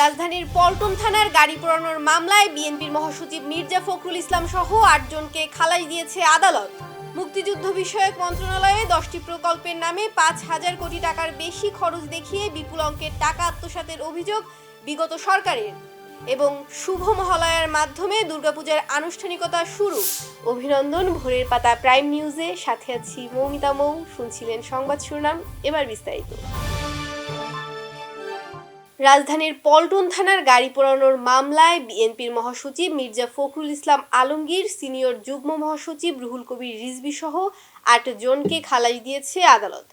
রাজধানীর পল্টন থানার গাড়ি পোড়ানোর মামলায় বিএনপির মহাসচিব মির্জা ফখরুল ইসলাম সহ ৮ জনকে খালাস দিয়েছে আদালত। মুক্তিযুদ্ধ বিষয়ক মন্ত্রণালয়ে 10টি প্রকল্পের নামে 5,000 কোটি টাকার বেশি খরচ দেখিয়ে বিপুল অঙ্কের টাকা আত্মসাতের অভিযোগ বিগত সরকারের এবং শুভ মহালয়ার মাধ্যমে দুর্গাপূজার আনুষ্ঠানিকতা শুরু। অভিনন্দন ভোরের পাতা প্রাইম নিউজে, সাথে আছি মৌমিতা মৌ। শুনছিলেন সংবাদ শিরোনাম, এবার বিস্তারিত। রাজধানীর পল্টন থানার গাড়ি পোড়ানোর মামলায় বিএনপির মহাসচিব মির্জা ফখরুল ইসলাম আলমগীর, সিনিয়র যুগ্ম মহাসচিব রুহুল কবির রিজভী সহ ৮ জনকে খালাস দিয়েছে আদালত।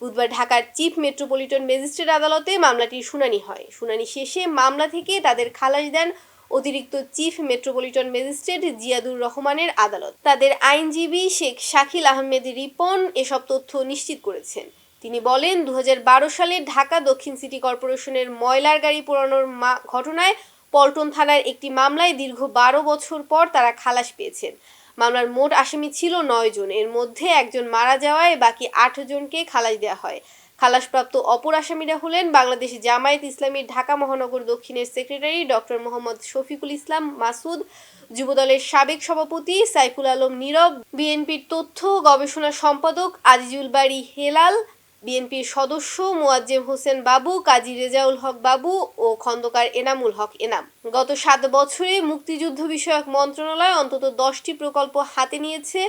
বুধবার ঢাকার চিফ মেট্রোপলিটন ম্যাজিস্ট্রেট আদালতে মামলাটির শুনানি হয়। শুনানি শেষে মামলা থেকে তাদের খালাস দেন অতিরিক্ত চিফ মেট্রোপলিটন ম্যাজিস্ট্রেট জিয়াদুর রহমানের আদালত। তাদের আইনজীবী শেখ শাকিল আহমেদ রিপন এসব তথ্য নিশ্চিত করেছেন। তিনি বলেন, 2012 সালে ঢাকা দক্ষিণ সিটি কর্পোরেশনের ময়লার গাড়ি পোড়ানোর ঘটনায় পল্টন থানার একটি মামলায় দীর্ঘ 12 বছর পর তারা খালাস পেয়েছেন। মামলার মোট আসামি ছিল 9 জন। এর মধ্যে একজন মারা যাওয়ায় বাকি 8 জনকে খালাস দেওয়া হয়। খালাসপ্রাপ্ত অপর আসামিরা হলেন বাংলাদেশ জামায়াত ইসলামীর ঢাকা মহানগর দক্ষিণের সেক্রেটারি ডক্টর মোহাম্মদ শফিকুল ইসলাম মাসুদ, যুবদলের সাবেক সভাপতি সাইফুল আলম নীরব, বিএনপির তথ্য গবেষণা সম্পাদক আজিজুল বারী হেলাল, বিএনপির সদস্য মোয়াজ্জেম হোসেন বাবু, কাজী রেজাউল হক বাবু ও খন্দকার এনামুল হক এনাম। গত 7 বছরে মুক্তিযুদ্ধ বিষয়ক মন্ত্রণালয় অন্তত 10টি প্রকল্প হাতে নিয়েছে,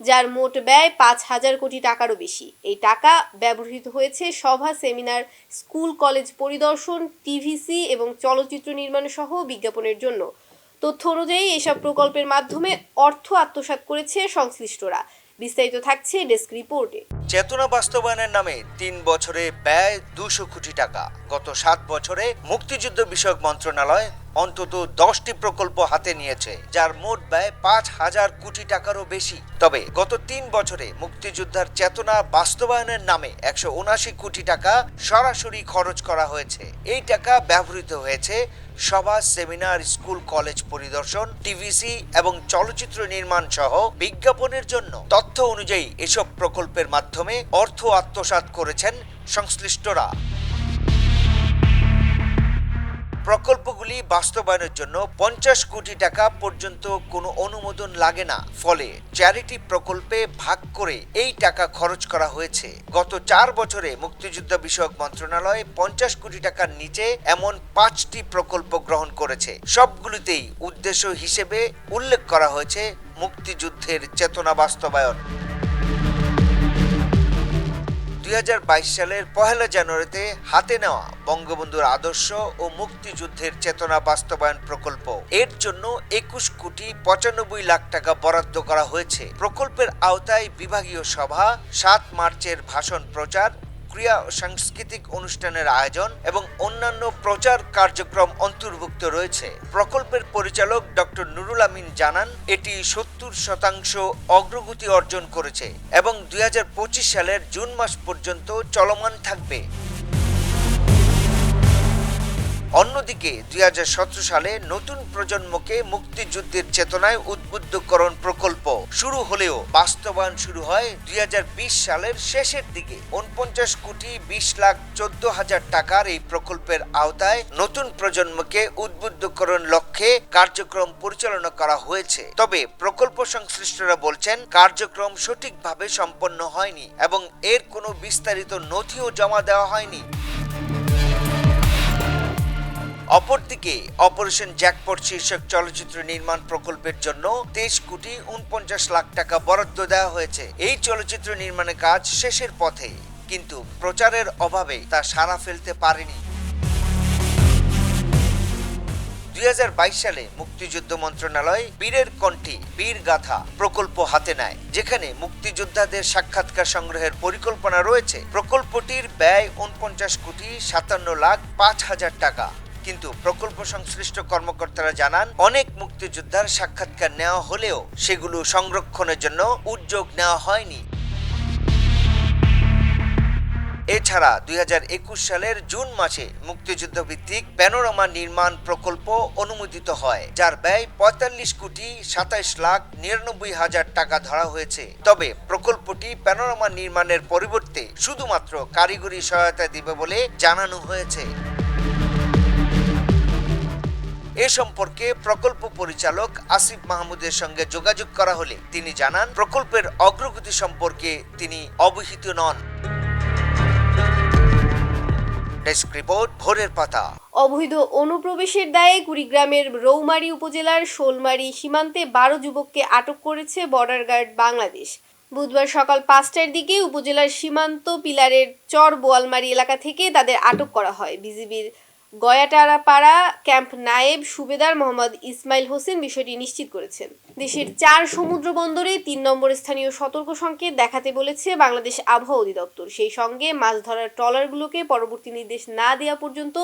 যার মোট ব্যয় 5,000 কোটি টাকারও বেশি। এই টাকা ব্যবহৃত হয়েছে সভা, সেমিনার, স্কুল কলেজ পরিদর্শন, টিভিসি এবং চলচ্চিত্র নির্মাণ সহ বিজ্ঞাপনের জন্য। তথ্য অনুযায়ী এসব প্রকল্পের মাধ্যমে অর্থ আত্মসাৎ করেছে সংশ্লিষ্টরা। বিস্তারিত থাকছে ডেস্ক রিপোর্টে। চেতনা বাস্তবায়নের নামে 3 বছরে ব্যয় 200 কোটি টাকা। গত 7 বছরে মুক্তিযুদ্ধ বিষয়ক মন্ত্রণালয় অন্তত 10টি প্রকল্প হাতে নিয়েছে, যার মোট ব্যয় 5,000 কোটি টাকারও বেশি। তবে গত 3 বছরে মুক্তিযোদ্ধার চেতনা বাস্তবায়নের নামে 179 কোটি টাকা সরাসরি খরচ করা হয়েছে। এই টাকা ব্যবহৃত হয়েছে সভা, সেমিনার, স্কুল কলেজ পরিদর্শন, টিভিসি এবং চলচ্চিত্র নির্মাণ সহ বিজ্ঞাপনের জন্য। তথ্য অনুযায়ী এসব প্রকল্পের মাধ্যমে অর্থ আত্মসাৎ করেছেন সংশ্লিষ্টরা। প্রকল্পগুলি বাস্তবায়নের জন্য 50 কোটি টাকা পর্যন্ত কোনো অনুমোদন লাগে না। ফলে চ্যারিটি প্রকল্পে ভাগ করে এই টাকা খরচ করা হয়েছে। গত 4 বছরে মুক্তিযুদ্ধ বিষয়ক মন্ত্রণালয় 50 কোটি টাকার নিচে এমন 5টি প্রকল্প গ্রহণ করেছে। সবগুলিতেই উদ্দেশ্য হিসেবে উল্লেখ করা হয়েছে মুক্তিযুদ্ধের চেতনা বাস্তবায়ন। 2022 সালের 1 জানুয়ারিতে হাতে নেওয়া বঙ্গবন্ধুর আদর্শ ও মুক্তিযুদ্ধের চেতনা বাস্তবায়ন প্রকল্প, এর জন্য 21 কোটি 95 লাখ টাকা বরাদ্দ করা হয়েছে। প্রকল্পের আওতায় বিভাগীয় সভা, 7 মার্চের ভাষণ প্রচার, ক্রীড়া ও সাংস্কৃতিক অনুষ্ঠানের আয়োজন এবং অন্যান্য প্রচার কার্যক্রম অন্তর্ভুক্ত রয়েছে। প্রকল্পের পরিচালক ডক্টর নুরুল আমিন জানান, এটি 70% অগ্রগতি অর্জন করেছে এবং 2025 সালের জুন মাস পর্যন্ত চলমান থাকবে। অন্যদিকে 2017 সালে নতুন প্রজন্মকে মুক্তিযুদ্ধের চেতনায় উদ্বুদ্ধকরণ প্রকল্প শুরু হলেও বাস্তবায়ন শুরু হয় 2020 সালের শেষের দিকে। 49 কোটি 20 লাখ 14 হাজার টাকার এই প্রকল্পের আওতায় নতুন প্রজন্মকে উদ্বুদ্ধকরণ লক্ষ্যে কার্যক্রম পরিচালনা করা হয়েছে। তবে প্রকল্প সংশ্লিষ্টরা বলছেন, কার্যক্রম সঠিকভাবে সম্পন্ন হয়নি এবং এর কোনো বিস্তারিত নথিও জমা দেওয়া হয়নি। অপরদিকে অপারেশন জ্যাকপট শীর্ষক চলচ্চিত্র নির্মাণ প্রকল্পের জন্য 23 কোটি 49 লাখ টাকা বরাদ্দ দেওয়া হয়েছে। এই চলচ্চিত্র নির্মাণের কাজ শেষের পথে, কিন্তু প্রচারের অভাবে তা সাড়া ফেলতে পারেনি। 2022 সালে মুক্তিযুদ্ধ মন্ত্রণালয় বীরের কণ্ঠী বীর গাথা প্রকল্প হাতে নেয়, যেখানে মুক্তিযোদ্ধাদের সাক্ষাৎকার সংগ্রহের পরিকল্পনা রয়েছে। প্রকল্পটির ব্যয় 49 কোটি 57 লাখ 5 হাজার টাকা। কিন্তু প্রকল্প সংশ্লিষ্ট কর্মকর্তারা জানান, অনেক মুক্তিযোদ্ধার সাক্ষাৎকার নেওয়া হলেও সেগুলো সংরক্ষণের জন্য উদ্যোগ নেওয়া হয়নি। এছাড়া 2021 সালের জুন মাসে মুক্তিযুদ্ধ ভিত্তিক প্যানোরামা নির্মাণ প্রকল্প অনুমোদিত হয়, যার ব্যয় 45 কোটি 27 লাখ 99 হাজার টাকা ধরা হয়েছে। তবে প্রকল্পটি প্যানোরামা নির্মাণের পরিবর্তে শুধুমাত্র কারিগরি সহায়তা দিবে বলে জানানো হয়েছে। এ সম্পর্কে প্রকল্প পরিচালক আসিফ মাহমুদের সঙ্গে যোগাযোগ করা হলে তিনি জানান, প্রকল্পের অগ্রগতি সম্পর্কে তিনি অবহিত নন। ডেস্ক রিপোর্ট, ভোরের পাতা। অবৈধ অনুপ্রবেশের দায়ে কুড়িগ্রামের রৌমারী উপজেলার শোলমারী সীমান্তে 12 যুবককে আটক করেছে বর্ডার গার্ড বাংলাদেশ। বুধবার সকাল 5টার দিকে উপজেলার সীমান্ত পিলারের চর বোয়ালমারী এলাকা থেকে তাদের আটক করা হয়। বিজিবির গয়াটারাপাড়া ক্যাম্প নায়েব সুবেদার মোহাম্মদ ইসমাইল হোসেন বিষয়টি নিশ্চিত করেছেন। দেশের 4 সমুদ্র বন্দরে 3 নম্বর স্থানীয় সতর্ক সংকেত দেখাতে বলেছে বাংলাদেশ আবহাওয়া অধিদপ্তর। সেই সঙ্গে মাছ ধরার ট্রলারগুলোকে পরবর্তী নির্দেশ না দেওয়া পর্যন্ত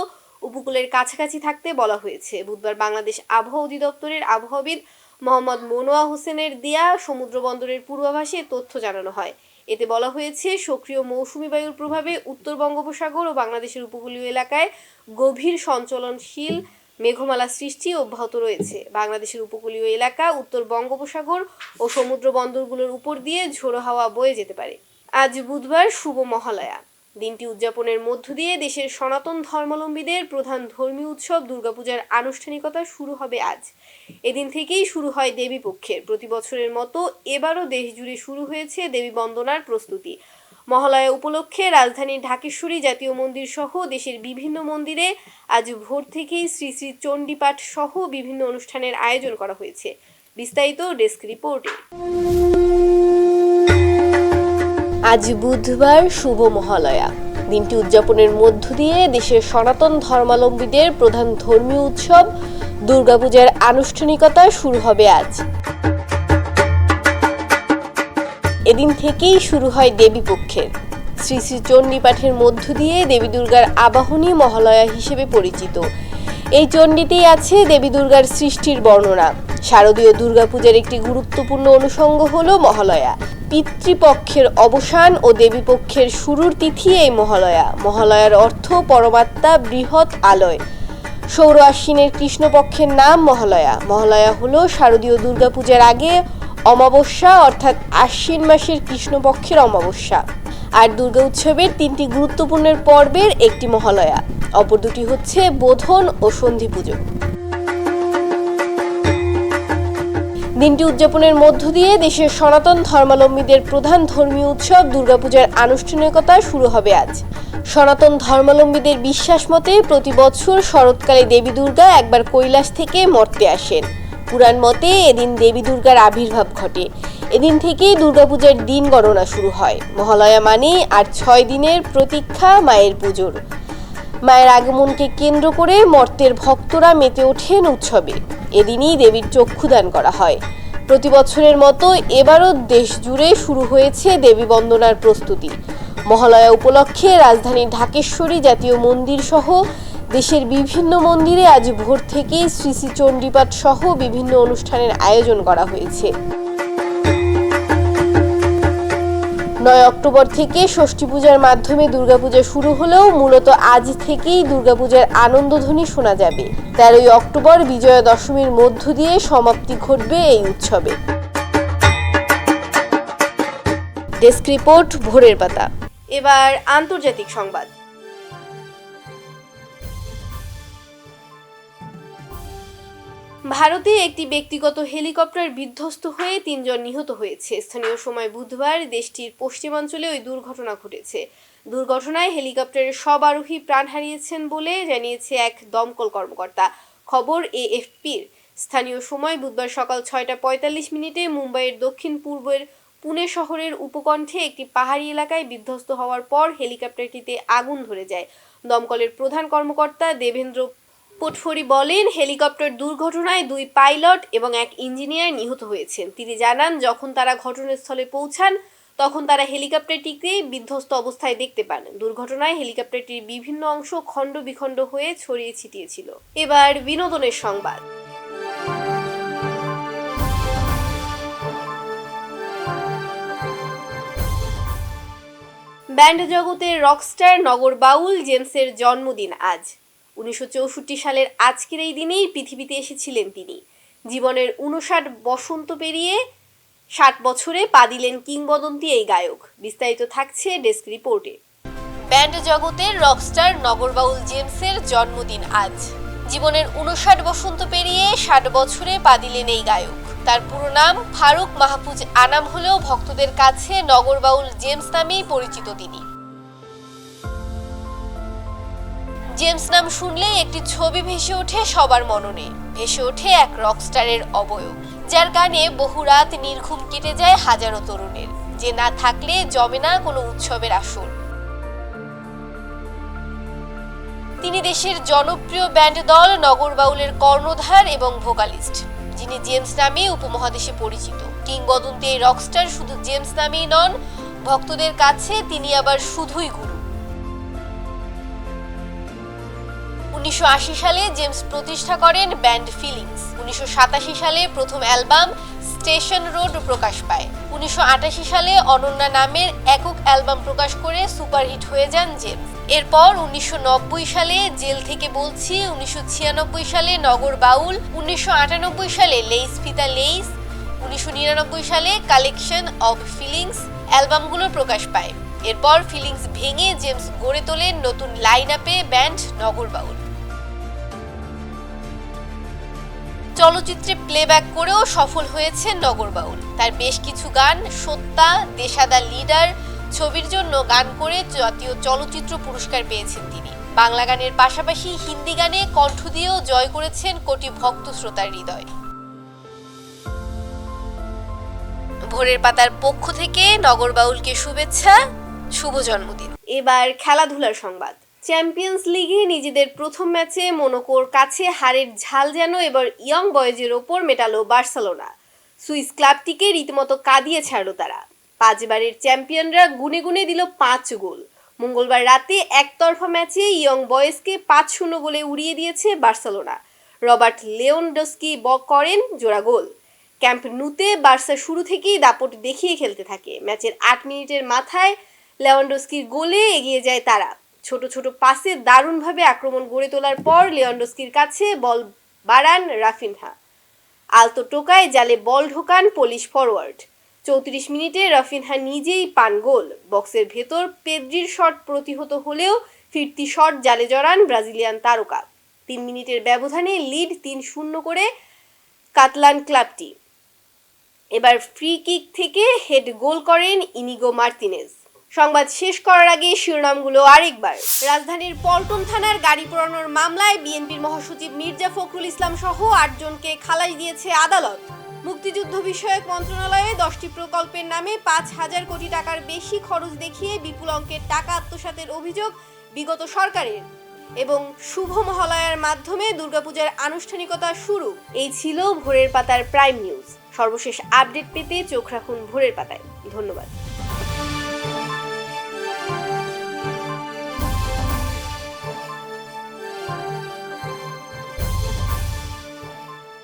উপকূলের কাছাকাছি থাকতে বলা হয়েছে। বুধবার বাংলাদেশ আবহাওয়া অধিদপ্তরের আবহাওয়াবিদ মোহাম্মদ মনোয়া হোসেনের দেয়া সমুদ্র বন্দরের পূর্বাভাসে তথ্য জানানো হয়। এতে বলা হয়েছে, সক্রিয় মৌসুমী বায়ুর প্রভাবে উত্তর বঙ্গোপসাগর ও বাংলাদেশের উপকূলীয় এলাকায় গভীর সঞ্চলনশীল মেঘমালা সৃষ্টি অব্যাহত রয়েছে। বাংলাদেশের উপকূলীয় এলাকা, উত্তর বঙ্গোপসাগর ও সমুদ্র বন্দরগুলোর উপর দিয়ে ঝোড়ো হাওয়া বয়ে যেতে পারে। আজ বুধবার শুভ মহালয়া। দিনটি উদযাপনের মধ্য দিয়ে দেশের সনাতন ধর্মাবলম্বীদের প্রধান ধর্মীয় উৎসব দুর্গাপূজার আনুষ্ঠানিকতা শুরু হবে আজ। এদিন থেকেই শুরু হয় দেবী পক্ষের। প্রতি বছরের মতো এবারও দেশ জুড়ে শুরু হয়েছে দেবী বন্দনার প্রস্তুতি। মহালয়া উপলক্ষে রাজধানীর ঢাকেশ্বরী জাতীয় মন্দির সহ দেশের বিভিন্ন মন্দিরে আজ ভোর থেকেই শ্রী শ্রী চণ্ডীপাঠ সহ বিভিন্ন অনুষ্ঠানের আয়োজন করা হয়েছে। বিস্তারিত ডেস্ক রিপোর্টে। আজ বুধবার শুভ মহালয়া। দিনটি উদযাপনের মধ্য দিয়ে দেশের সনাতন ধর্মাবলম্বীদের প্রধান ধর্মীয় উৎসব দুর্গাপূজার আনুষ্ঠানিকতা শুরু হবে আজ। এদিন থেকেই শুরু হয় দেবী পক্ষের। শ্রী শ্রী চণ্ডী পাঠের মধ্য দিয়ে দেবী দুর্গার আবাহনী মহালয়া হিসেবে পরিচিত। এই চণ্ডীতেই আছে দেবী দুর্গার সৃষ্টির বর্ণনা। শারদীয় দুর্গাপূজার একটি গুরুত্বপূর্ণ অনুষঙ্গ হল মহালয়া। পিতৃপক্ষের অবসান ও দেবীপক্ষের শুরুর তিথি এই মহালয়া। মহালয়ার অর্থ পরমাত্মা, বৃহৎ আলয়। সৌর আশ্বিনের কৃষ্ণপক্ষের নাম মহালয়া। মহালয়া হলো শারদীয় দুর্গাপূজার আগে অমাবস্যা, অর্থাৎ আশ্বিন মাসের কৃষ্ণপক্ষের অমাবস্যা। আর দুর্গা উৎসবের 3টি গুরুত্বপূর্ণ পর্বের একটি মহালয়া। অপর দুটি হচ্ছে বোধন ও সন্ধি পুজো। দিনটি উদযাপনের মধ্য দিয়ে দেশের সনাতন ধর্মাবলম্বীদের প্রধান ধর্মীয় উৎসব দুর্গাপূজার আনুষ্ঠানিকতা শুরু হবে আজ। সনাতন ধর্মাবলম্বীদের বিশ্বাস মতে প্রতি বছর শরৎকালে দেবী দুর্গা একবার কৈলাস থেকে মর্তে আসেন। পুরাণ মতে এদিন দেবী দুর্গার আবির্ভাব ঘটে। এদিন থেকেই দুর্গাপূজার দিন গণনা শুরু হয়। মহালয়া মানে আর 6 দিনের প্রতীক্ষা মায়ের পুজোর। মায়ের আগমনকে কেন্দ্র করে মর্তের ভক্তরা মেতে ওঠেন উৎসবে। এদিনই দেবীর চক্ষুদান করা হয়। প্রতি বছরের মতো এবারও দেশ জুড়ে শুরু হয়েছে দেবী বন্দনার প্রস্তুতি। মহালয়া উপলক্ষে রাজধানীর ঢাকেশ্বরী জাতীয় মন্দির সহ দেশের বিভিন্ন মন্দিরে আজ ভোর থেকেই শ্রী শ্রী চণ্ডীপাঠ সহ বিভিন্ন অনুষ্ঠানের আয়োজন করা হয়েছে। 9 অক্টোবর থেকে ষষ্ঠী পূজার মাধ্যমে দুর্গাপূজা শুরু হলেও মূলত আজ থেকেই দুর্গাপূজার আনন্দধ্বনি শোনা যাবে। 13 অক্টোবর বিজয়া দশমীর মধ্য দিয়ে সমাপ্তি ঘটবে এই উৎসবে। ডেস্ক রিপোর্ট, ভোরের পাতা। এবার আন্তর্জাতিক সংবাদ। ভারতে একটি ব্যক্তিগত হেলিকপ্টার বিধ্বস্ত হয়ে 3 জন নিহত হয়েছে। স্থানীয় সময় বুধবার দেশটির পশ্চিমাঞ্চলে ওই দুর্ঘটনা ঘটেছে। দুর্ঘটনায় হেলিকপ্টারের সব আরোহী প্রাণ হারিয়েছেন বলে জানিয়েছে এক দমকল কর্মকর্তা। খবর এএফপির। স্থানীয় সময় বুধবার সকাল 6:45 মুম্বাইয়ের দক্ষিণ পূর্বের পুনে শহরের উপকণ্ঠে একটি পাহাড়ি এলাকায় বিধ্বস্ত হওয়ার পর হেলিকপ্টারটিতে আগুন ধরে যায়। দমকলের প্রধান কর্মকর্তা দেবেন্দ্র পটফরি বলেন, হেলিকপ্টার দুর্ঘটনায় 2 পাইলট এবং 1 ইঞ্জিনিয়ার নিহত হয়েছেন। তিনি জানান, যখন তারা ঘটনাস্থলে পৌঁছান তখন তারা হেলিকপ্টারটিকে বিধ্বস্ত অবস্থায় দেখতে পান। দুর্ঘটনায় হেলিকপ্টারটির বিভিন্ন অংশ খণ্ড বিখণ্ড হয়ে ছড়িয়ে ছিটিয়ে ছিল। এবার বিনোদনের সংবাদ। ব্যান্ড জগতের রকস্টার নগর বাউল জেমসের জন্মদিন আজ। 1964 সালের আজকের এই দিনেই পৃথিবীতে এসেছিলেন তিনি। জীবনের 59 বসন্ত পেরিয়ে 60 বছরে পা দিলেন কিংবদন্তি এই গায়ক। বিস্তারিত থাকছে ডেস্ক রিপোর্টে। ব্যান্ড জগতের রকস্টার নগর বাউল জেমসের জন্মদিন আজ। জীবনের 59 বসন্ত পেরিয়ে 60 বছরে পা দিলেন এই গায়ক। তার পুরো নাম ফারুক মাহফুজ আনাম হলেও ভক্তদের কাছে নগর বাউল জেমস নামেই পরিচিত তিনি। জেমস নাম শুনলেই একটি ছবি ভেসে ওঠে সবার মননে, ভেসে ওঠে এক রকস্টারের অবয়ব, যার গানে বহু রাত নির্ঘুম কেটে যায় হাজারো তরুণের, যে না থাকলে জমে না কোনো উৎসবের আসর। তিনি দেশের জনপ্রিয় ব্যান্ড দল নগর বাউলের কর্ণধার এবং ভোকালিস্ট, যিনি জেমস নামে উপমহাদেশে পরিচিত। কিংবদন্তি এই রকস্টার শুধু জেমস নামেই নন, ভক্তদের কাছে তিনি আবার শুধুই গুরু। 1980 সালে জেমস প্রতিষ্ঠা করেন ব্যান্ড ফিলিংস। 1987 সালে প্রথম অ্যালবাম স্টেশন রোড প্রকাশ পায়। 1988 সালে অনন্যা নামের একক অ্যালবাম প্রকাশ করে সুপারহিট হয়ে যান জেমস। এরপর 1990 সালে জেল থেকে বলছি, 1996 সালে নগর বাউল, 1998 সালে লেইস ফিতা লেইস, 1999 সালে কালেকশন অব ফিলিংস অ্যালবামগুলো প্রকাশ পায়। এরপর ফিলিংস ভেঙে জেমস গড়ে তোলেন নতুন লাইন আপে ব্যান্ড নগর বাউল। চলচ্চিত্রে প্লেব্যাক করেও সফল হয়েছে নগর বাউল। তার বেশ কিছু গান সত্তা, দেশাদা লিডার ছবির জন্য গান করে জাতীয় চলচ্চিত্র পুরস্কার পেয়েছেন তিনি। বাংলা গানের পাশাপাশি হিন্দি গানে কণ্ঠ দিয়েও জয় করেছেন কোটি ভক্ত শ্রোতার হৃদয়। ভোরের পাতার পক্ষ থেকে নগর বাউলকে শুভেচ্ছা, শুভ জন্মদিন। এবার খেলাধুলার সংবাদ। চ্যাম্পিয়ন্স লিগে নিজেদের প্রথম ম্যাচে মোনাকোর কাছে হারের ঝাল যেন এবার ইয়ং বয়েজের ওপর মেটালো বার্সেলোনা। সুইস ক্লাবটিকে রীতিমতো কাঁদিয়ে ছাড়ল তারা। 5 বারের চ্যাম্পিয়নরা গুনে গুনে দিল 5 গোল। মঙ্গলবার রাতে একতরফা ম্যাচে ইয়ং বয়েজকে 5-0 গোলে উড়িয়ে দিয়েছে বার্সেলোনা। রবার্ট লেওয়ানডস্কি করেন জোড়া গোল। ক্যাম্প নুতে বার্সা শুরু থেকেই দাপট দেখিয়ে খেলতে থাকে। ম্যাচের 8 মিনিটের মাথায় লেওয়ানডস্কির গোলে এগিয়ে যায় তারা। ছোট ছোট পাসে দারুণভাবে আক্রমণ গড়ে তোলার পর লেওয়ানডস্কির কাছে বল বাড়ান রাফিনহা। আলতো টোকায় জালে বল ঢোকান পোলিশ ফরওয়ার্ড। 34 মিনিটে রাফিনহা নিজেই পান গোল। বক্সের ভেতর পেদ্রির শট প্রতিহত হলেও ফিরতি শট জালে জড়ান ব্রাজিলিয়ান তারকা। 3 মিনিটের ব্যবধানে লিড 3-0 করে কাতালান ক্লাবটি। এবার ফ্রি কিক থেকে হেড গোল করেন ইনিগো মার্তিনেজ। সংবাদ শেষ করার আগে শিরোনামগুলো আরেকবার। রাজধানীর পল্টন থানার গাড়ি পোড়ানোর মামলায় বিএনপির মহাসচিব মির্জা ফখরুল ইসলাম সহ 8 জনকে খালাস দিয়েছে আদালত। মুক্তিযুদ্ধ বিষয়ক মন্ত্রণালয়ে 10টি প্রকল্পের নামে 5,000 কোটি টাকার বেশি খরচ দেখিয়ে বিপুল অঙ্কের টাকা আত্মসাতের অভিযোগ বিগত সরকারের। এবং শুভ মহালয়ার মাধ্যমে দুর্গাপূজার আনুষ্ঠানিকতা শুরু। এই ছিল ভোরের পাতার প্রাইম নিউজ। সর্বশেষ আপডেট পেতে চোখ রাখুন ভোরের পাতায়। ধন্যবাদ।